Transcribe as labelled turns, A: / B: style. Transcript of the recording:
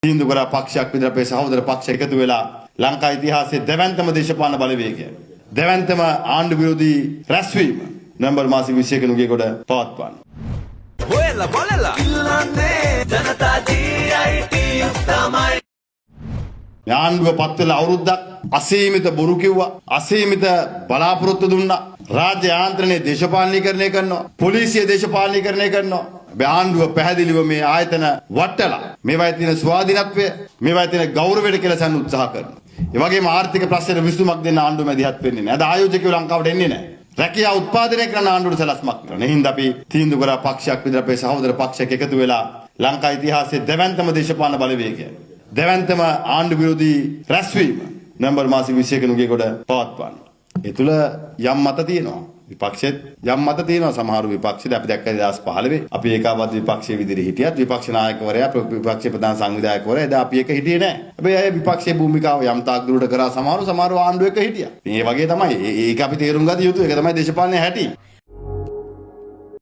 A: තීන්දුව කරා පක්ෂයක් විතර අපේ සහෝදර පක්ෂ එකතු වෙලා ලංකා ඉතිහාසයේ දෙවැන්තම දේශපාලන බලවේගය දෙවැන්තම ආණ්ඩු විරෝධී රැස්වීම නොවැම්බර් මාස 21 නුගේ කොට පවත්වන්න.
B: හොයලා බලලා ඉල්ලන්නේ ජනතා GIT තමයි.
A: ආණ්ඩුව පත් වෙලා අවුරුද්දක් අසීමිත බොරු කිව්වා, අසීමිත බලාපොරොත්තු දුන්නා. රාජ්‍ය යාන්ත්‍රණය දේශපාලනීකරණය කරනවා, පොලිසිය දේශපාලනීකරණය කරනවා. ආණ්ඩුව පැහැදිලිව මේ ආයතන වටලා මේවායේ තියෙන ස්වාධීනත්වය, මේවායේ තියෙන ගෞරවයට කියලා සම්පූර්ණ උත්සාහ කරනවා. ඒ වගේම ආර්ථික ප්‍රශ්න විසඳුමක් දෙන්න ආණ්ඩුව මැදිහත් වෙන්නේ නැහැ. අද ආයෝජකයෝ ලංකාවට එන්නේ නැහැ. රැකියාව උත්පාදනය කරන ආණ්ඩුවට සලස්මක් කරනවා. එහෙනම් අපි තීන්දුව කරා පක්ෂයක් විතර අපේ සහෝදර පක්ෂයක එකතු වෙලා ලංකා ඉතිහාසයේ දෙවැන්තම දේශපාලන බලවේගය දෙවැන්තම ආණ්ඩු විරෝධී රැස්වීම නොවැම්බර් මාස 21 නුගේ කොට පවත්වන්න. ඒ තුල යම් මත තියෙනවා. විපක්ෂෙත් යම් මත තියෙනවා. සමහර විපක්ෂෙත් අපි දැක්ක 2015 අපි ඒකාබද්ධ විපක්ෂයේ විදිහට හිටියත් විපක්ෂ නායකවරයා විපක්ෂ ප්‍රධාන සංවිධායකවරයා එදා අපි එක හිටියේ නැහැ. හැබැයි අය විපක්ෂයේ භූමිකාව යම් තාක් දුරට කරා සමහරව ආණ්ඩුව එක හිටියා. මේ වගේ තමයි. ඒක අපි තේරුම් ගත යුතු. ඒක තමයි දේශපාලනයේ හැටි.